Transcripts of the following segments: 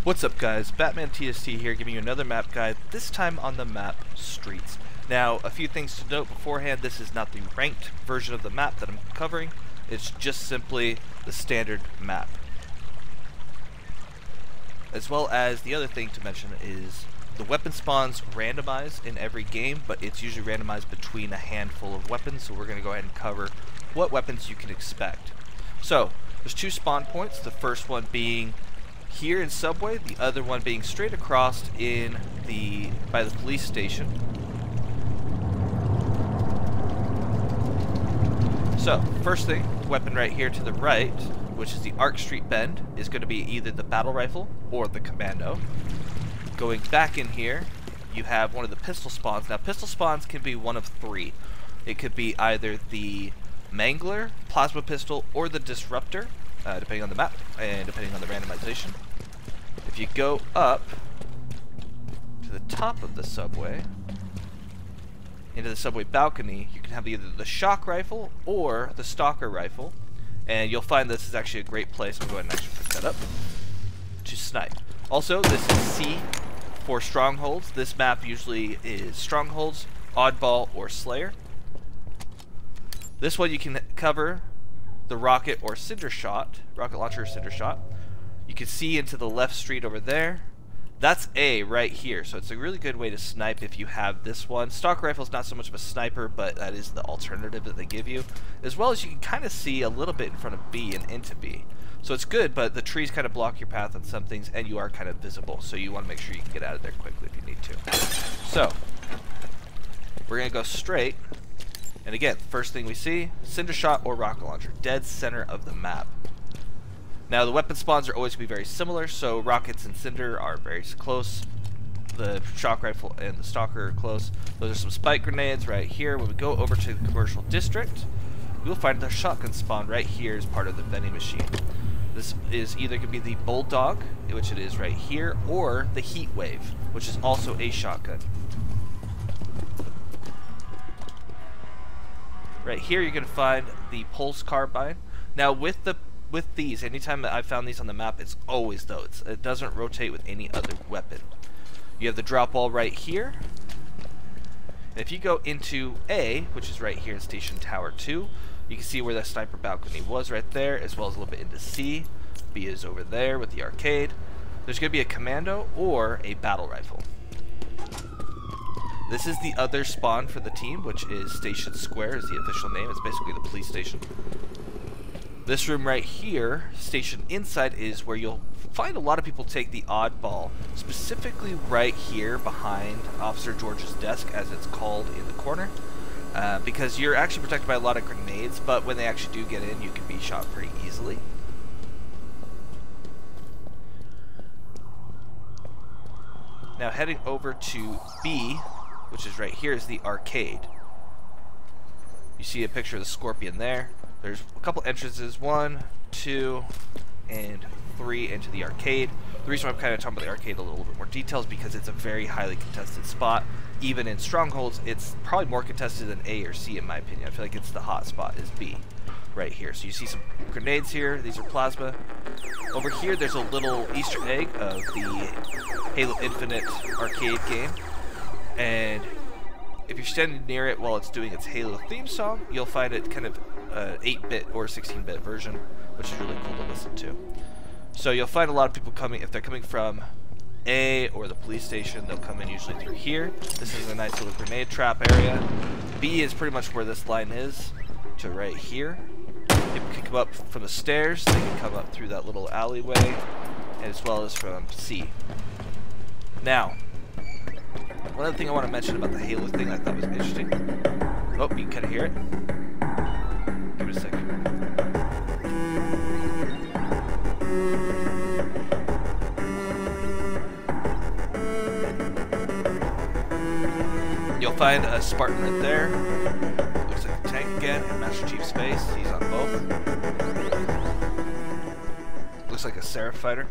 What's up guys, Batman TST here giving you another map guide, this time on the map Streets. Now a few things to note beforehand, this is not the ranked version of the map that I'm covering, it's just simply the standard map. As well as the other thing to mention is the weapon spawns randomized in every game, but it's usually randomized between a handful of weapons, so we're going to go ahead and cover what weapons you can expect. So there's two spawn points, the first one being here in Subway, the other one being straight across by the police station. So, first thing, weapon right here to the right, which is the Ark Street Bend, is going to be either the battle rifle or the commando. Going back in here, you have one of the pistol spawns. Now, pistol spawns can be one of three. It could be either the Mangler, plasma pistol, or the disruptor, depending on the map and depending on the randomization. If you go up to the top of the subway, into the subway balcony, you can have either the shock rifle or the stalker rifle, and you'll find this is actually a great place. I'll go ahead and actually pick that up to snipe. Also, this is C for Strongholds. This map usually is Strongholds, Oddball, or Slayer. This one you can cover the rocket or cinder shot, rocket launcher or cinder shot. You can see into the left street over there. That's A right here, so it's a really good way to snipe if you have this one. Stalker rifle is not so much of a sniper, but that is the alternative that they give you. As well as you can kind of see a little bit in front of B and into B. So it's good, but the trees kind of block your path on some things, and you are kind of visible, so you want to make sure you can get out of there quickly if you need to. So, we're going to go straight. And again, first thing we see, cinder shot or rocket launcher, dead center of the map. Now the weapon spawns are always going to be very similar, so rockets and cinder are very close. The shock rifle and the stalker are close. Those are some spike grenades right here. When we go over to the commercial district, we will find the shotgun spawn right here as part of the vending machine. This is either going to be the Bulldog, which it is right here, or the Heat Wave, which is also a shotgun. Right here you're going to find the Pulse Carbine. Now with these, anytime that I've found these on the map, it's always those. It doesn't rotate with any other weapon. You have the drop wall right here. And if you go into A, which is right here in Station Tower 2, you can see where the sniper balcony was right there, as well as a little bit into C. B is over there with the arcade. There's going to be a commando or a battle rifle. This is the other spawn for the team, which is Station Square is the official name. It's basically the police station. This room right here, station inside, is where you'll find a lot of people take the oddball, specifically right here behind Officer George's desk, as it's called in the corner, because you're actually protected by a lot of grenades, but when they actually do get in, you can be shot pretty easily. Now heading over to B, which is right here, is the arcade. You see a picture of the Scorpion there. There's a couple entrances, 1, 2, and 3 into the arcade. The reason why I'm kind of talking about the arcade a little bit more detail is because it's a very highly contested spot. Even in Strongholds, it's probably more contested than A or C in my opinion. I feel like it's the hot spot is B, right here. So you see some grenades here. These are plasma. Over here, there's a little Easter egg of the Halo Infinite arcade game. And if you're standing near it while it's doing its Halo theme song, you'll find it kind of 8-bit or 16-bit version, which is really cool to listen to. So you'll find a lot of people coming, if they're coming from A or the police station, they'll come in usually through here. This is a nice little grenade trap area. B is pretty much where this line is, to right here. People can come up from the stairs, they can come up through that little alleyway, as well as from C. Now, one other thing I want to mention about the Halo thing I thought was interesting. Oh, you can kind of hear it. Give it a second. You'll find a Spartan right there. Looks like a tank again, and Master Chief's face. He's on both. Looks like a Seraph fighter.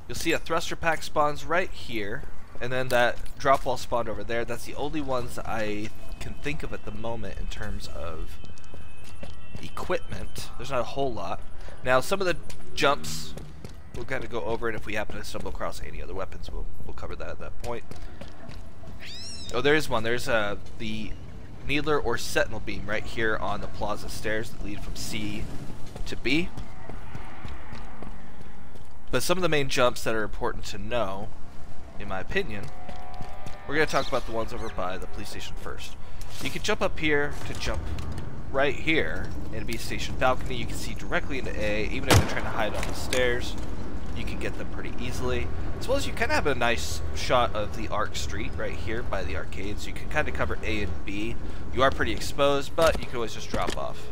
You'll see a thruster pack spawns right here, and then that drop wall spawned over there. That's the only ones I can think of at the moment in terms of equipment. There's not a whole lot. Now some of the jumps we'll kind of go over, and if we happen to stumble across any other weapons, we'll cover that at that point. Oh, there is one. There's the needler or sentinel beam right here on the plaza stairs that lead from C to B. But some of the main jumps that are important to know, in my opinion, we're going to talk about the ones over by the police station first. You can jump up here to jump right here in B station balcony. You can see directly into A. Even if you're trying to hide on the stairs, you can get them pretty easily. As well as you kind of have a nice shot of the Ark Street right here by the arcade, so you can kind of cover A and B. You are pretty exposed, but you can always just drop off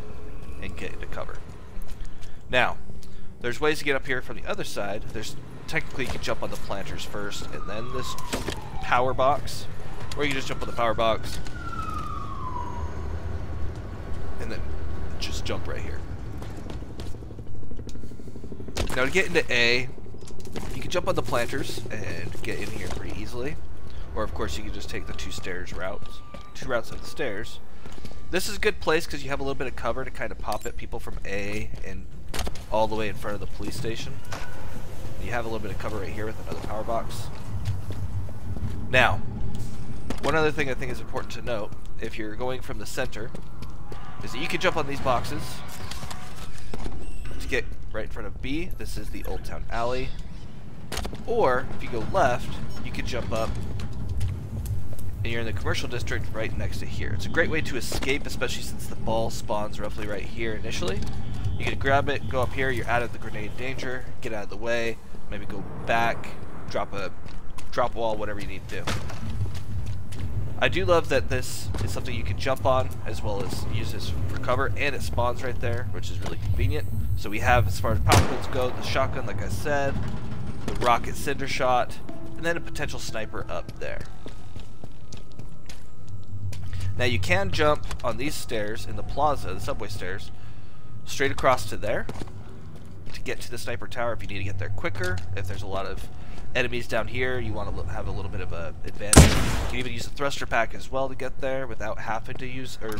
and get into cover. Now, there's ways to get up here from the other side. There's technically you can jump on the planters first and then this power box, or you can just jump on the power box and then just jump right here. Now to get into A, you can jump on the planters and get in here pretty easily, or of course you can just take the two routes of the stairs. This is a good place because you have a little bit of cover to kind of pop at people from A and all the way in front of the police station. You have a little bit of cover right here with another power box. Now, one other thing I think is important to note, if you're going from the center, is that you can jump on these boxes to get right in front of B. This is the Old Town Alley. Or, if you go left, you can jump up and you're in the commercial district right next to here. It's a great way to escape, especially since the ball spawns roughly right here initially. You can grab it, go up here, you're out of the grenade danger, get out of the way, maybe go back, drop wall, whatever you need to do. I do love that this is something you can jump on as well as use this for cover, and it spawns right there, which is really convenient. So we have, as far as power builds go, the shotgun, like I said, the rocket cinder shot, and then a potential sniper up there. Now you can jump on these stairs in the plaza, the subway stairs, straight across to there to get to the sniper tower if you need to get there quicker. If there's a lot of enemies down here, you want to have a little bit of an advantage. You can even use a thruster pack as well to get there without having to use, or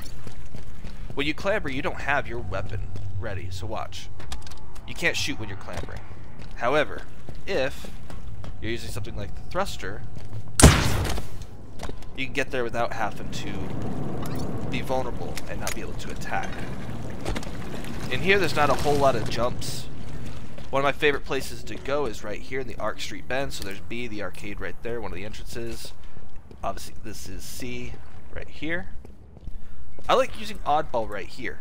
when you clamber, you don't have your weapon ready, so watch. You can't shoot when you're clambering. However, if you're using something like the thruster, you can get there without having to be vulnerable and not be able to attack. In here, there's not a whole lot of jumps. One of my favorite places to go is right here in the Ark Street Bend. So there's B, the arcade right there, one of the entrances. Obviously, this is C right here. I like using oddball right here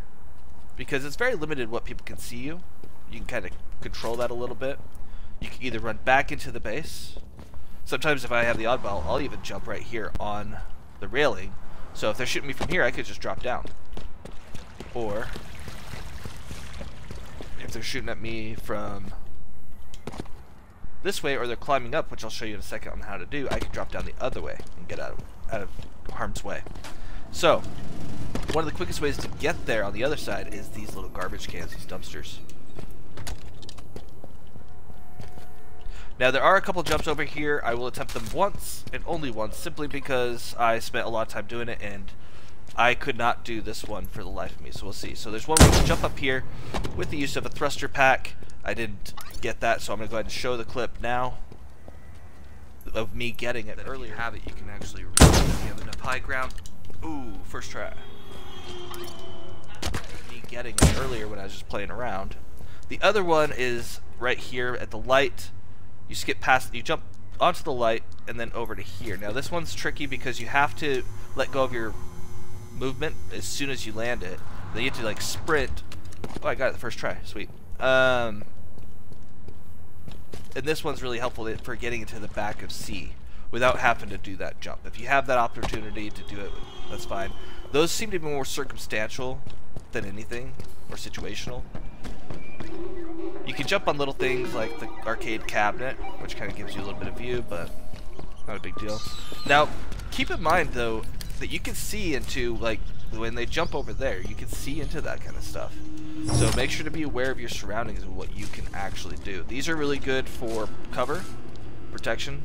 because it's very limited what people can see you. You can kind of control that a little bit. You can either run back into the base. Sometimes if I have the oddball, I'll even jump right here on the railing. So if they're shooting me from here, I could just drop down. Or if they're shooting at me from this way, or they're climbing up, which I'll show you in a second on how to do, I can drop down the other way and get out of harm's way. So one of the quickest ways to get there on the other side is these little garbage cans, these dumpsters. Now there are a couple jumps over here. I will attempt them once and only once, simply because I spent a lot of time doing it and I could not do this one for the life of me, so we'll see. So there's one way to jump up here with the use of a thruster pack. I didn't get that, so I'm going to go ahead and show the clip now of me getting it. Earlier, have it, you can actually reach it if you have enough high ground. Ooh, first try. Me getting it earlier when I was just playing around. The other one is right here at the light. You skip past, you jump onto the light and then over to here. Now this one's tricky because you have to let go of your movement as soon as you land it. Then you have to like sprint. Oh, I got it the first try. Sweet. And this one's really helpful for getting into the back of C without having to do that jump. If you have that opportunity to do it, that's fine. Those seem to be more circumstantial than anything, or situational. You can jump on little things like the arcade cabinet, which kind of gives you a little bit of view, but not a big deal. Now, keep in mind though that you can see into, like, when they jump over there, you can see into that kind of stuff. So make sure to be aware of your surroundings and what you can actually do. These are really good for cover, protection,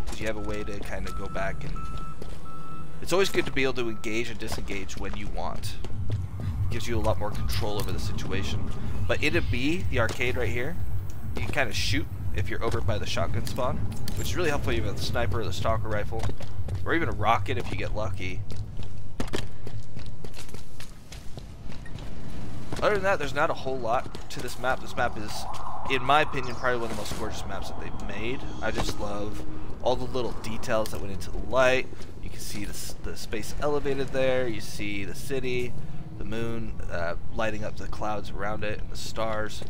because you have a way to kind of go back, and it's always good to be able to engage and disengage when you want. It gives you a lot more control over the situation. But in a B, the arcade right here, you can kind of shoot if you're over by the shotgun spawn, which is really helpful if you have a sniper or the stalker rifle, or even a rocket if you get lucky. Other than that, there's not a whole lot to this map. This map is, in my opinion, probably one of the most gorgeous maps that they've made. I just love all the little details that went into the light. You can see the space elevated there. You see the city, the moon lighting up the clouds around it, and the stars.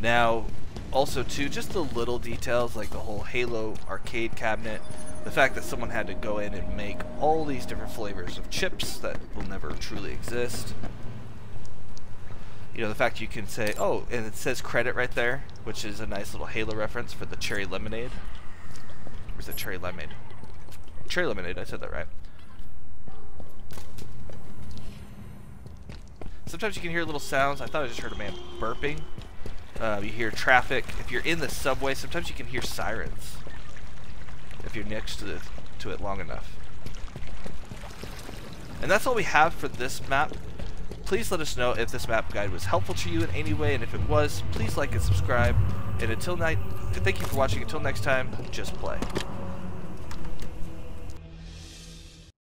Now, also too, just the little details like the whole Halo arcade cabinet. The fact that someone had to go in and make all these different flavors of chips that will never truly exist. You know, the fact you can say, oh, and it says credit right there, which is a nice little Halo reference for the cherry lemonade. Where's the cherry lemonade? Cherry lemonade, I said that right. Sometimes you can hear little sounds. I thought I just heard a man burping. You hear traffic. If you're in the subway, sometimes you can hear sirens if you're next to it long enough. And that's all we have for this map. Please let us know if this map guide was helpful to you in any way, and if it was, please like and subscribe. And until thank you for watching. Until next time, just play.